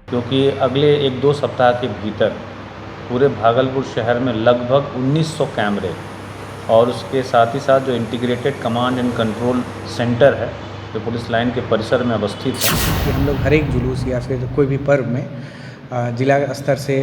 क्योंकि अगले 1-2 सप्ताह के भीतर पूरे भागलपुर शहर में लगभग 1900 कैमरे और उसके साथ ही साथ जो integrated command and control centre है जो पुलिस लाइन के परिसर में अवस्थित है कि हम लोग हर एक जुलूस या फिर कोई भी पर्व में जिला स्तर से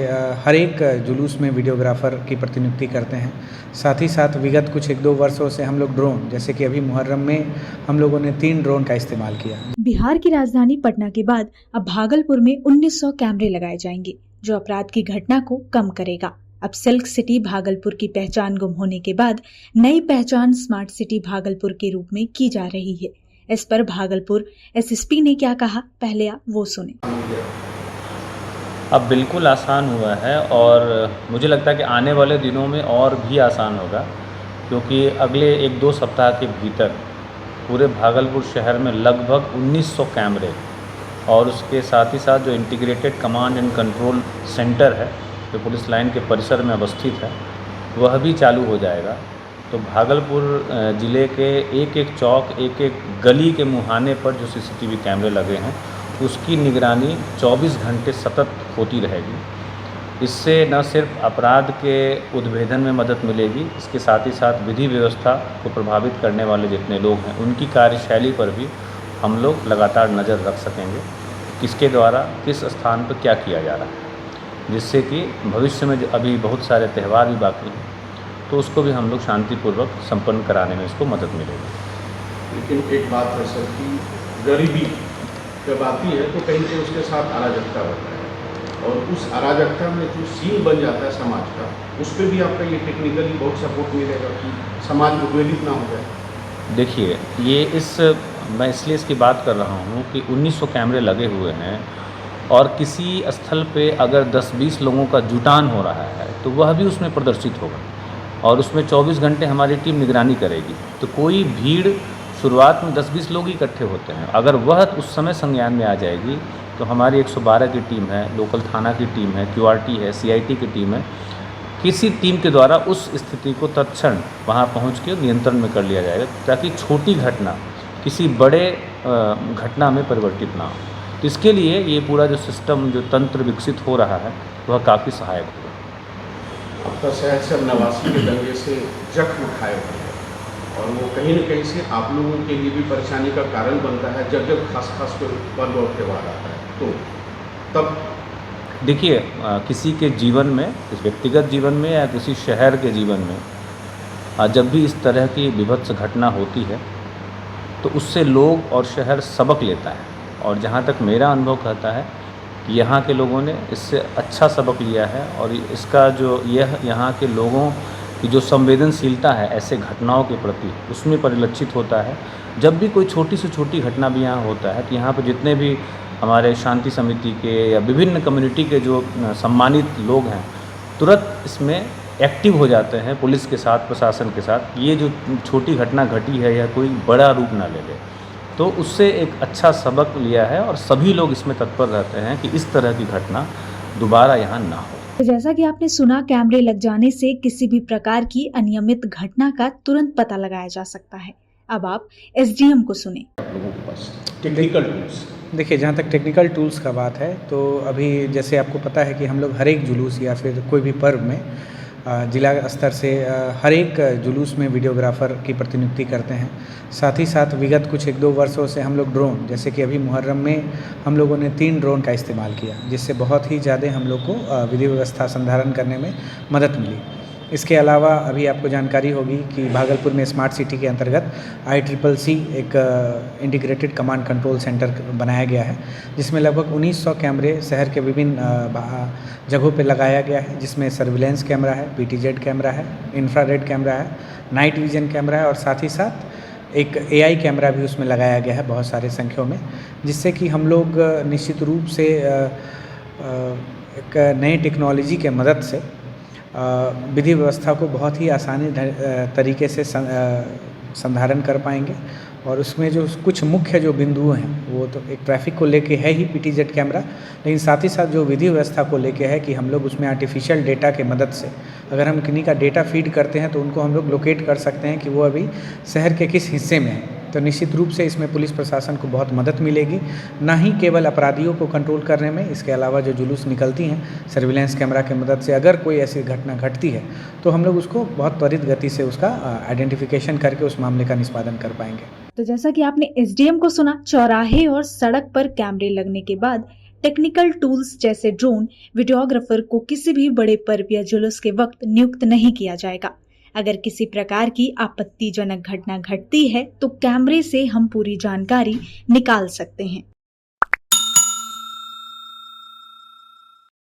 हर एक जुलूस में वीडियोग्राफर की प्रतिनियुक्ति करते हैं। साथ ही साथ विगत कुछ 1-2 वर्षों से हम लोग ड्रोन, जैसे कि अभी मुहर्रम में हम लोगों ने 3 ड्रोन का इस्तेमाल किया। बिहार की राजधानी पटना के बाद अब भागलपुर में 1900 कैमरे लगाए जाएंगे जो अपराध की घटना को कम करेगा। अब सिल्क सिटी भागलपुर की पहचान गुम होने के बाद नई पहचान स्मार्ट सिटी भागलपुर के रूप में की जा रही है। इस पर भागलपुर एसएसपी ने क्या कहा, पहले आप वो सुने। अब बिल्कुल आसान हुआ है और मुझे लगता है कि आने वाले दिनों में और भी आसान होगा, क्योंकि अगले 1-2 सप्ताह के भीतर पूरे भागलपुर शहर में लगभग 1900 कैमरे और उसके साथ ही साथ जो integrated command and control centre है जो पुलिस लाइन के परिसर में अवस्थित है वह भी चालू हो जाएगा। तो भागलपुर ज़िले के एक-एक चौक, एक-एक गली के मुहाने पर जो सीसीटीवी कैमरे लगे हैं उसकी निगरानी 24 घंटे सतत होती रहेगी। इससे न सिर्फ अपराध के उद्भेदन में मदद मिलेगी, इसके साथ ही साथ विधि व्यवस्था को प्रभावित करने वाले जितने लोग हैं उनकी कार्यशैली पर भी हम लोग लगातार नज़र रख सकेंगे, किसके द्वारा किस स्थान पर क्या किया जा रहा है, जिससे कि भविष्य में अभी बहुत सारे त्यौहार भी बाकी हैं तो उसको भी हम लोग शांतिपूर्वक संपन्न कराने में इसको मदद मिलेगी। लेकिन एक बात है सर कि गरीबी जब आती है तो कहीं से उसके साथ अराजकता होता है और उस अराजकता में जो सीन बन जाता है समाज का, उस पर भी आपका ये टेक्निकली बहुत सपोर्ट मिलेगा कि समाज उद्वेलित ना हो जाए। देखिए, मैं इसलिए इसकी बात कर रहा हूँ कि 1900 कैमरे लगे हुए हैं और किसी स्थल पे अगर 10-20 लोगों का जुटान हो रहा है तो वह भी उसमें प्रदर्शित होगा और उसमें 24 घंटे हमारी टीम निगरानी करेगी। तो कोई भीड़ शुरुआत में 10-20 लोग इकट्ठे होते हैं, अगर वह उस समय संज्ञान में आ जाएगी तो हमारी 112 की टीम है, लोकल थाना की टीम है, QRT है, CIT की टीम है, किसी टीम के द्वारा उस स्थिति को तत्क्षण वहां पहुंच के नियंत्रण में कर लिया जाएगा ताकि छोटी घटना किसी बड़े घटना में परिवर्तित ना हो। तो इसके लिए ये पूरा जो सिस्टम, जो तंत्र विकसित हो रहा है वह काफ़ी सहायक होगा। आपका शहर से नवासी के दंगे से जख्म खाए हुए हैं और वो कहीं न कहीं से आप लोगों के लिए भी परेशानी का कारण बनता है जब खास पर्व और त्यौहार आता है। तो तब देखिए, किसी के जीवन में, किसी व्यक्तिगत जीवन में या किसी शहर के जीवन में जब भी इस तरह की विभत्स घटना होती है तो उससे लोग और शहर सबक लेता है और जहाँ तक मेरा अनुभव कहता है कि यहाँ के लोगों ने इससे अच्छा सबक लिया है और इसका जो यहाँ के लोगों की जो संवेदनशीलता है ऐसे घटनाओं के प्रति उसमें परिलक्षित होता है। जब भी कोई छोटी से छोटी घटना भी यहाँ होता है तो यहाँ पर जितने भी हमारे शांति समिति के या विभिन्न कम्युनिटी के जो सम्मानित लोग हैं तुरंत इसमें एक्टिव हो जाते हैं पुलिस के साथ, प्रशासन के साथ। ये जो छोटी घटना घटी है यह कोई बड़ा रूप ना ले ले, तो उससे एक अच्छा सबक लिया है और सभी लोग इसमें तत्पर रहते हैं कि इस तरह की घटना दोबारा यहाँ ना हो। तो जैसा कि आपने सुना, कैमरे लग जाने से किसी भी प्रकार की अनियमित घटना का तुरंत पता लगाया जा सकता है। अब आप SDM को सुने। लोगों के पास टेक्निकल टूल्स, देखिए, जहाँ तक टेक्निकल टूल्स का बात है तो अभी जैसे आपको पता है कि हम लोग हर एक जुलूस या फिर कोई भी पर्व में जिला स्तर से हर एक जुलूस में वीडियोग्राफर की प्रतिनियुक्ति करते हैं। साथ ही साथ विगत कुछ 1-2 वर्षों से हम लोग ड्रोन, जैसे कि अभी मुहर्रम में हम लोगों ने 3 ड्रोन का इस्तेमाल किया, जिससे बहुत ही ज़्यादा हम लोग को विधि व्यवस्था संधारण करने में मदद मिली। इसके अलावा अभी आपको जानकारी होगी कि भागलपुर में स्मार्ट सिटी के अंतर्गत ICCC एक इंटीग्रेटेड कमांड कंट्रोल सेंटर बनाया गया है, जिसमें लगभग 1900 कैमरे शहर के विभिन्न जगहों पर लगाया गया है, जिसमें सर्विलेंस कैमरा है, PTZ कैमरा है, इंफ्रारेड कैमरा है, नाइट विजन कैमरा है और साथ ही साथ एक AI कैमरा भी उसमें लगाया गया है बहुत सारे संख्यों में, जिससे कि हम लोग निश्चित रूप से एक नई टेक्नोलॉजी के मदद से विधि व्यवस्था को बहुत ही आसानी तरीके से संधारण कर पाएंगे। और उसमें जो कुछ मुख्य जो बिंदु हैं वो तो एक ट्रैफिक को लेके है ही PTZ कैमरा, लेकिन साथ ही साथ जो विधि व्यवस्था को लेके है कि हम लोग उसमें आर्टिफिशियल डेटा के मदद से अगर हम किन्हीं का डेटा फीड करते हैं तो उनको हम लोग लोकेट कर सकते हैं कि वो अभी शहर के किस हिस्से में है। तो निश्चित रूप से इसमें पुलिस प्रशासन को बहुत मदद मिलेगी, ना ही केवल अपराधियों को कंट्रोल करने में, इसके अलावा जो जुलूस निकलती हैं सर्विलांस कैमरा की मदद से अगर कोई ऐसी घटना घटती है तो हम लोग उसको बहुत त्वरित गति से उसका आइडेंटिफिकेशन करके उस मामले का निष्पादन कर पाएंगे। तो जैसा कि आपने एसडीएम को सुना, चौराहे और सड़क पर कैमरे लगने के बाद टेक्निकल टूल्स जैसे ड्रोन वीडियोग्राफर को किसी भी बड़े पर्व या जुलूस के वक्त नियुक्त नहीं किया जाएगा। अगर किसी प्रकार की आपत्तिजनक घटना घटती है तो कैमरे से हम पूरी जानकारी निकाल सकते हैं।